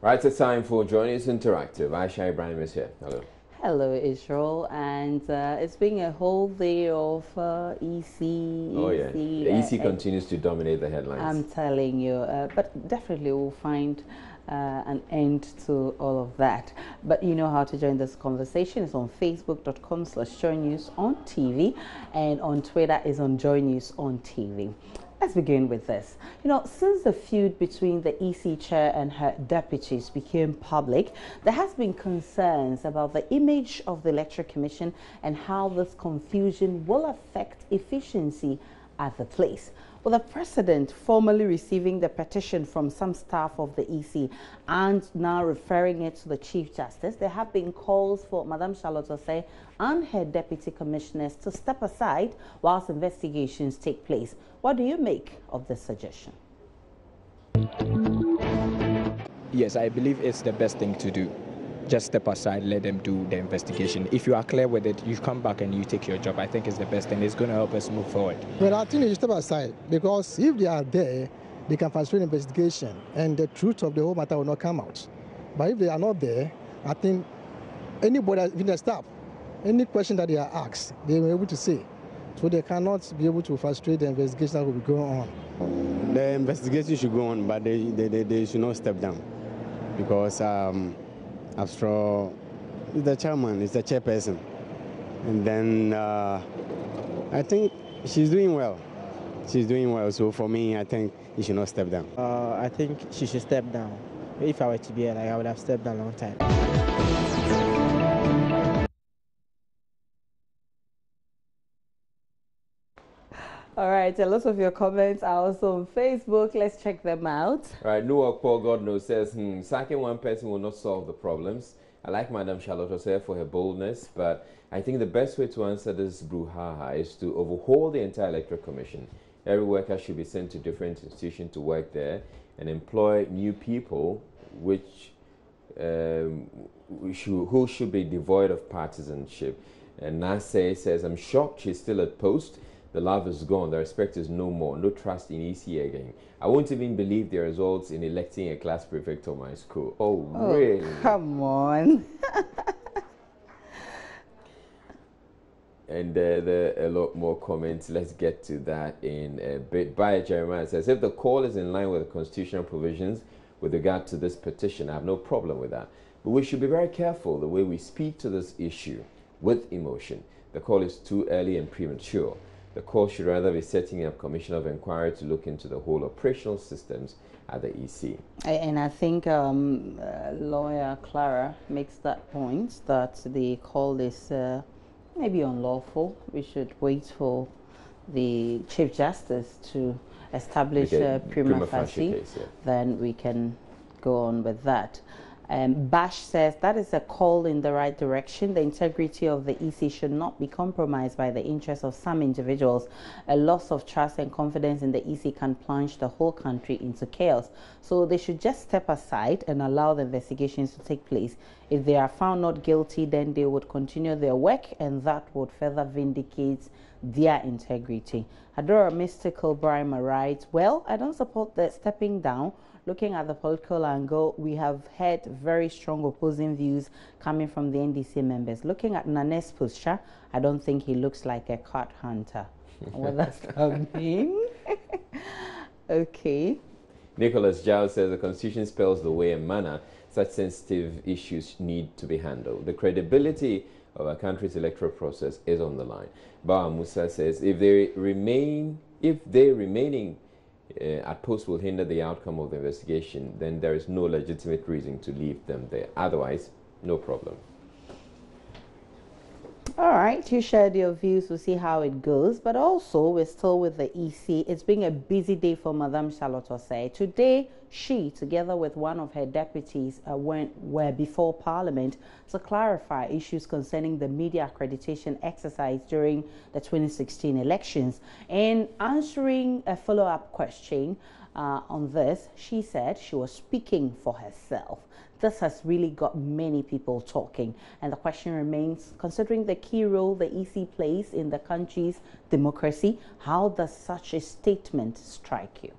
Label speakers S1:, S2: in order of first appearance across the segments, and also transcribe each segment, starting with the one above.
S1: Right, it's time for Joining Us Interactive. Aisha Ibrahim is here. Hello.
S2: Hello, Israel, and it's been a whole day of EC.
S1: Oh yeah, the EC continues to dominate the headlines.
S2: I'm telling you, but definitely we'll find an end to all of that. But you know how to join this conversation. It's on facebook.com/joinnews on TV, and on Twitter is on Join News on TV. Let's begin with this. You know, since the feud between the EC chair and her deputies became public, there has been concerns about the image of the Electoral Commission and how this confusion will affect efficiency at the place. With the president formally receiving the petition from some staff of the EC and now referring it to the Chief Justice, there have been calls for Madam Charlotte Osei and her deputy commissioners to step aside whilst investigations take place. What do you make of this suggestion?
S3: Yes, I believe it's the best thing to do. Just step aside, let them do the investigation. If you are clear with it, you come back and you take your job. I think it's the best thing. It's going to help us move forward.
S4: Well, I think you step aside because if they are there, they can frustrate the investigation and the truth of the whole matter will not come out. But if they are not there, I think anybody in the staff, any question that they are asked, they will be able to say. So they cannot be able to frustrate the investigation that will be going on.
S5: The investigation should go on, but they should not step down because after all, it's the chairman, it's the chairperson. And then I think she's doing well. She's doing well. So for me, I think he should not step down.
S6: I think she should step down. If I were to be I would have stepped down a long time.
S2: All right, a lot of your comments are also on Facebook. Let's check them out.
S1: All right, Noah Paul God knows says, sacking one person will not solve the problems. I like Madam Charlotte Osei for her boldness, but I think the best way to answer this brouhaha is to overhaul the entire Electoral Commission. Every worker should be sent to different institutions to work there and employ new people who should be devoid of partisanship. And Nase says, I'm shocked she's still at post. The love is gone. The respect is no more. No trust in EC again. I won't even believe the results in electing a class prefect of my school. Oh, really?
S2: Come on.
S1: And there are a lot more comments. Let's get to that in a bit. By Jeremiah says, if the call is in line with the constitutional provisions with regard to this petition, I have no problem with that. But we should be very careful the way we speak to this issue with emotion. The call is too early and premature. The call should rather be setting up a commission of inquiry to look into the whole operational systems at the EC.
S2: And I think lawyer Clara makes that point that the call is maybe unlawful. We should wait for the Chief Justice to establish a prima facie case, yeah. Then we can go on with that. Bash says that is a call in the right direction. The integrity of the EC should not be compromised by the interests of some individuals. A loss of trust and confidence in the EC can plunge the whole country into chaos. So they should just step aside and allow the investigations to take place. If they are found not guilty, then they would continue their work, and that would further vindicate their integrity. Adora Mystical Brima writes, well, I don't support the stepping down. Looking at the political angle, we have had very strong opposing views coming from the NDC members. Looking at Nane's posture, I don't think he looks like a card hunter. What does that mean? Okay.
S1: Nicholas Giles says the Constitution spells the way and manner such sensitive issues need to be handled. The credibility of our country's electoral process is on the line. Bawa Musa says if they remaining at post will hinder the outcome of the investigation, then there is no legitimate reason to leave them there. Otherwise, no problem.
S2: All right, you shared your views. We'll see how it goes. But also, we're still with the EC. It's been a busy day for Madame Charlotte Osei. Today, she, together with one of her deputies, were before Parliament to clarify issues concerning the media accreditation exercise during the 2016 elections. In answering a follow-up question on this, she said she was speaking for herself. This has really got many people talking, and the question remains, considering the key role the EC plays in the country's democracy, how does such a statement strike you?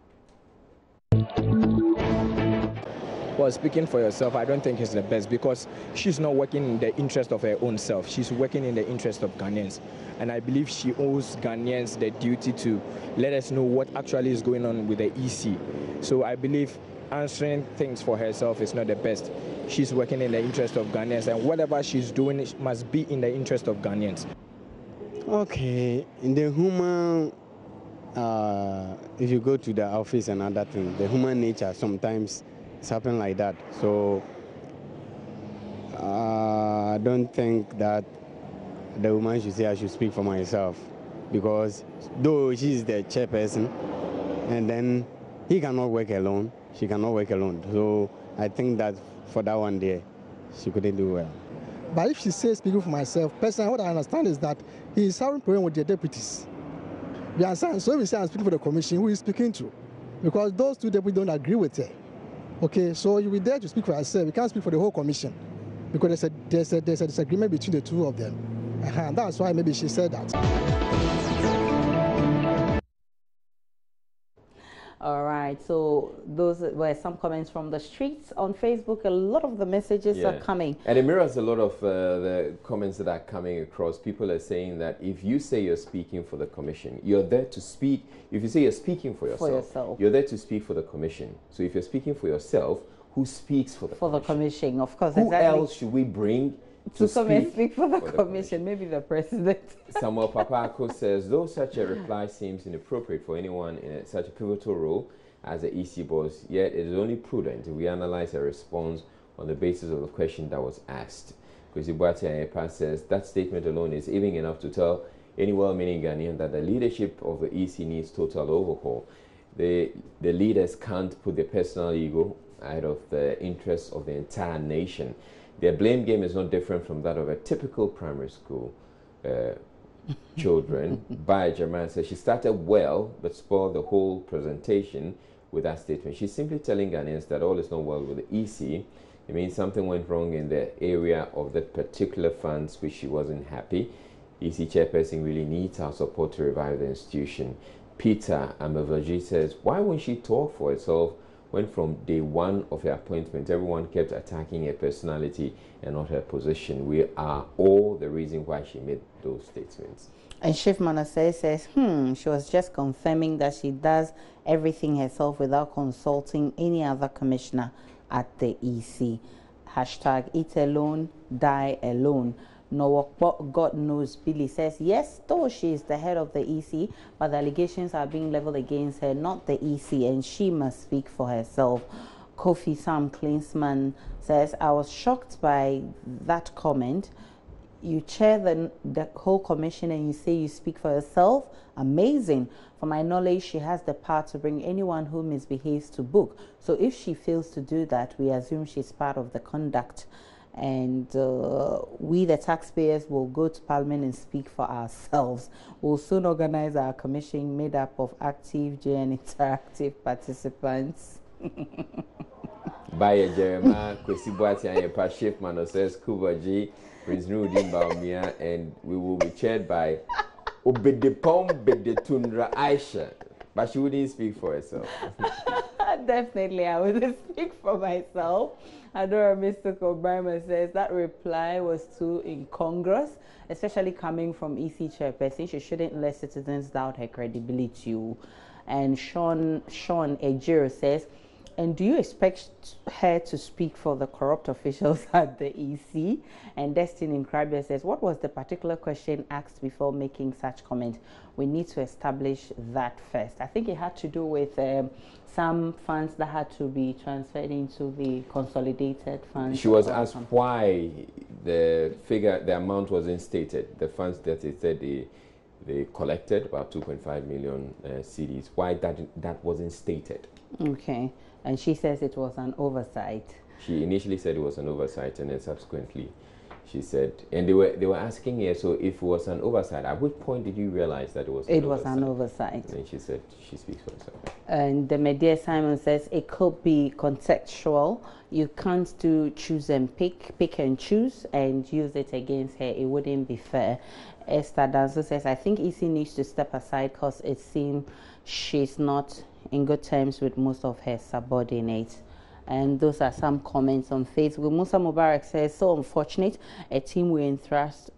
S3: Well, speaking for yourself, I don't think it's the best because she's not working in the interest of her own self. She's working in the interest of Ghanaians. And I believe she owes Ghanaians the duty to let us know what actually is going on with the EC. So I believe answering things for herself is not the best. She's working in the interest of Ghanaians, and whatever she's doing must be in the interest of Ghanaians.
S5: Okay, in the human, if you go to the office and other things, the human nature sometimes it's happening like that. So I don't think that the woman should say I should speak for myself, because though she's the chairperson, and then he cannot work alone, she cannot work alone. So I think that for that one there, she couldn't do well.
S4: But if she says speaking for myself, personally, what I understand is that he is having problem with the deputies. You understand? So if we say I'm speaking for the commission, who is speaking to? Because those two deputies don't agree with her. Okay, so you will there to speak for herself. You can't speak for the whole commission, because there's a disagreement between the two of them. That's why maybe she said that.
S2: All right, so those were some comments from the streets. On Facebook, a lot of the messages are coming.
S1: And it mirrors a lot of the comments that are coming across. People are saying that if you say you're speaking for the commission, you're there to speak. If you say you're speaking for yourself, you're there to speak for the commission. So if you're speaking for yourself, who speaks for the commission?
S2: For the commission, of course.
S1: Who else should we bring
S2: to come and speak for the commission? Maybe the president.
S1: Samuel Papako says, though such a reply seems inappropriate for anyone in such a pivotal role as the EC boss, yet it is only prudent if we analyze a response on the basis of the question that was asked. Kwesi Boateng says, that statement alone is even enough to tell any well-meaning Ghanaian that the leadership of the EC needs total overhaul. The leaders can't put their personal ego ahead of the interests of the entire nation. Their blame game is not different from that of a typical primary school children. By Jeremiah says, she started well but spoiled the whole presentation with that statement. She's simply telling Ghanaians that all is not well with the EC. It means something went wrong in the area of that particular funds which she wasn't happy. EC chairperson really needs our support to revive the institution. Peter Amavaji says, why won't she talk for herself when from day one of her appointment, everyone kept attacking her personality and not her position? We are all the reason why she made those statements.
S2: And Chief Manasseh says, she was just confirming that she does everything herself without consulting any other commissioner at the EC. Hashtag eat alone, die alone. No, God knows. Billy says, yes, though she is the head of the EC, but the allegations are being leveled against her, not the EC, and she must speak for herself. Kofi Sam Klinsman says, I was shocked by that comment. You chair the whole commission and you say you speak for yourself? Amazing. For my knowledge, she has the power to bring anyone who misbehaves to book. So if she fails to do that, we assume she's part of the conduct. And we, the taxpayers, will go to Parliament and speak for ourselves. We'll soon organize our commission made up of active, and interactive participants.
S1: By Jeremiah, Kwesi Boateng, Chief Manasseh Kubaji, Prince Nudin Baumia, and we will be chaired by Obedepom Bedetundra Aisha. But she wouldn't speak for herself.
S2: Definitely, I would speak for myself. Adora Mr. Kobrima says that reply was too incongruous, especially coming from EC chairperson. She shouldn't let citizens doubt her credibility. And Sean Ejiro says, and do you expect her to speak for the corrupt officials at the EC? And Destiny Nkrabia says, what was the particular question asked before making such comment? We need to establish that first. I think it had to do with some funds that had to be transferred into the consolidated funds.
S1: She was asked why the amount wasn't stated. The funds that it said they collected, about 2.5 million CDs. Why that wasn't stated?
S2: Okay. And she says it was an oversight.
S1: She initially said it was an oversight, and then subsequently she said, and they were asking her, so if it was an oversight, at which point did you realize that it was an oversight? It was
S2: an oversight.
S1: And then she said she speaks for herself.
S2: And the Media Simon says it could be contextual. You can't choose and pick and choose and use it against her. It wouldn't be fair. Esther Danzo says, I think EC needs to step aside because it seems she's not in good terms with most of her subordinates. And those are some comments on Facebook. Musa Mubarak says, so unfortunate, a team we entrust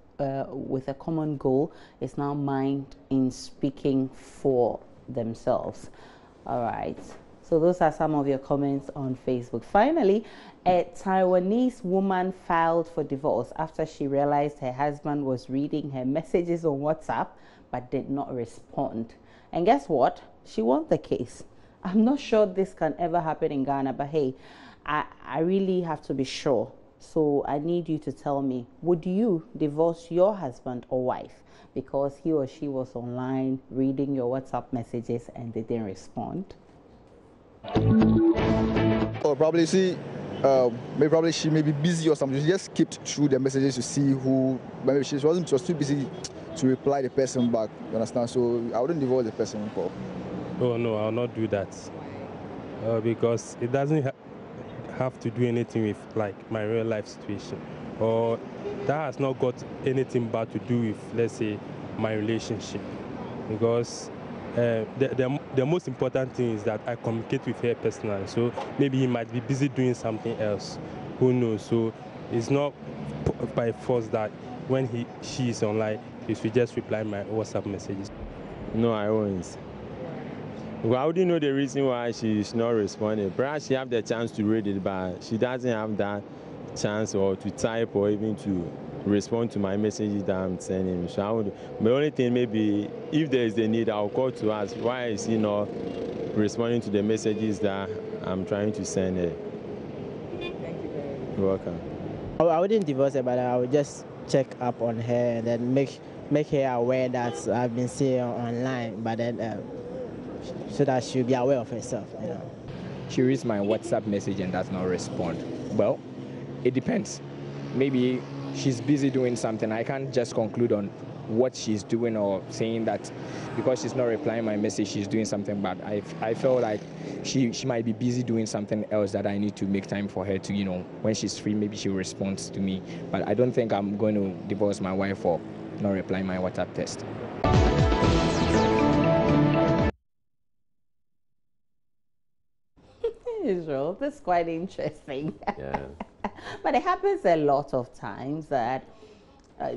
S2: with a common goal is now mind in speaking for themselves. All right. So those are some of your comments on Facebook. Finally, a Taiwanese woman filed for divorce after she realized her husband was reading her messages on WhatsApp but did not respond. And guess what? She won the case. I'm not sure this can ever happen in Ghana, but hey, I really have to be sure. So I need you to tell me, would you divorce your husband or wife because he or she was online reading your WhatsApp messages and they didn't respond?
S7: Or probably maybe she may be busy or something. She just skipped through the messages to see who. Maybe she was too busy to reply the person back. You understand? So I wouldn't divorce the person.
S8: Oh no, I'll not do that because it doesn't have to do anything with like my real life situation, or that has not got anything bad to do with, let's say, my relationship, because the most important thing is that I communicate with her personally. So maybe he might be busy doing something else, who knows. So it's not by force that when she is online, he should just reply my WhatsApp messages.
S9: No, I won't. Well, I wouldn't know the reason why she's not responding. Perhaps she have the chance to read it, but she doesn't have that chance or to type or even to respond to my messages that I'm sending. So the only thing, maybe if there is a need, I'll call to ask why is he not responding to the messages that I'm trying to send her.
S6: Thank you very much.
S9: You're welcome.
S6: I wouldn't divorce her, but I would just check up on her and then make her aware that I've been seeing her online, but then so that she'll be aware of herself, you know.
S3: She reads my WhatsApp message and does not respond. Well, it depends. Maybe she's busy doing something. I can't just conclude on what she's doing or saying that because she's not replying my message, she's doing something bad. I feel like she might be busy doing something else that I need to make time for her to, you know, when she's free, maybe she responds to me. But I don't think I'm going to divorce my wife for not replying my WhatsApp text.
S2: Israel, this is quite interesting.
S1: Yeah.
S2: But it happens a lot of times that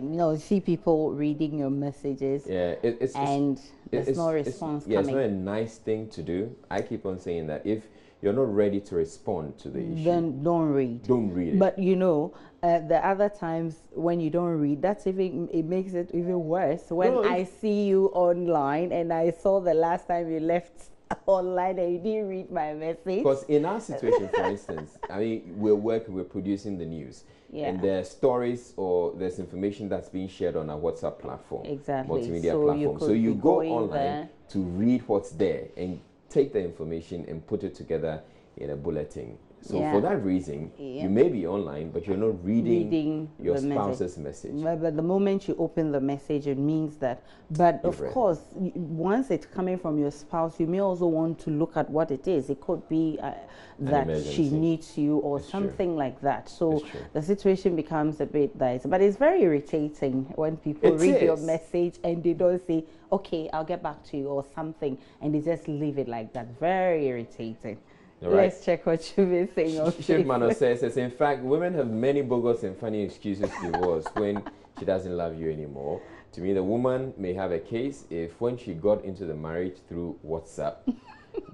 S2: you see people reading your messages.
S1: Yeah,
S2: there's no response coming.
S1: It's not a nice thing to do. I keep on saying that if you're not ready to respond to the issue,
S2: then don't read.
S1: Don't read it.
S2: But the other times when you don't read, it makes it even worse. When I see you online and I saw the last time you left online and you didn't read my message.
S1: Because in our situation, for instance, I mean, we're producing the news.
S2: Yeah.
S1: And there's stories or there's information that's being shared on our WhatsApp platform.
S2: Exactly.
S1: Multimedia
S2: So
S1: platform. So you go online
S2: there
S1: to read what's there and take the information and put it together in a bulletin. So for that reason, you may be online, but you're not reading your spouse's message.
S2: But the moment you open the message, it means that. But of course, once it's coming from your spouse, you may also want to look at what it is. It could be that she needs you or something like that. So the situation becomes a bit dicey. But it's very irritating when people read your message and they don't say, okay, I'll get back to you or something, and they just leave it like that. Very irritating. Right. Let's check what you've been saying.
S1: Chief Mano says, in fact, women have many bogus and funny excuses to divorce when she doesn't love you anymore. To me, the woman may have a case if when she got into the marriage through WhatsApp,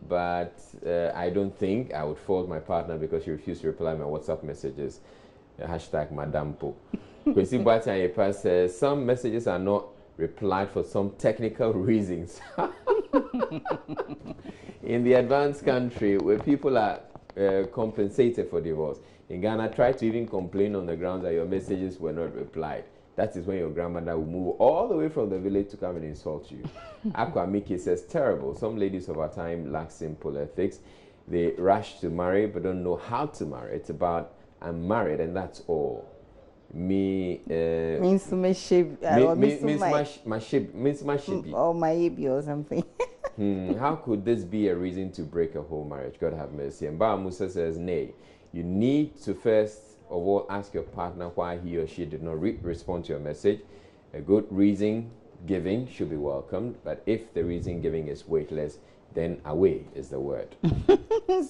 S1: but I don't think I would fault my partner because she refused to reply my WhatsApp messages. Hashtag Madame Po. Kwesi Boateng says, some messages are not replied for some technical reasons. In the advanced country where people are compensated for divorce, in Ghana, try to even complain on the grounds that your messages were not replied. That is when your grandmother will move all the way from the village to come and insult you. Aqua Miki says, terrible. Some ladies of our time lack simple ethics. They rush to marry but don't know how to marry. It's about, I'm married and that's all. Means
S2: my ship or my baby or something.
S1: How could this be a reason to break a whole marriage? God have mercy. And Ba Musa says, nay. You need to first of all ask your partner why he or she did not respond to your message. A good reason giving should be welcomed, but if the reason giving is weightless, then away is the word.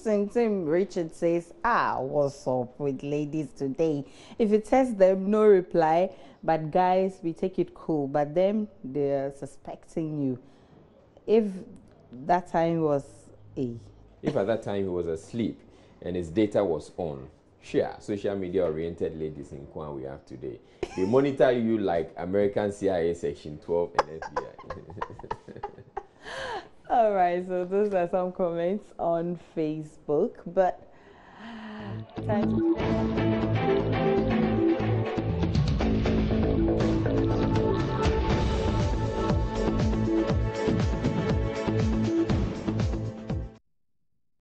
S2: St. Tim Richard says, what's up with ladies today? If you text them, no reply. But guys, we take it cool. But them, they're suspecting you. If that time was
S1: If at that time he was asleep and his data was on, sure, social media oriented ladies in Kwan we have today. They monitor you like American CIA Section 12 and FBI.
S2: All right, so those are some comments on Facebook, but time to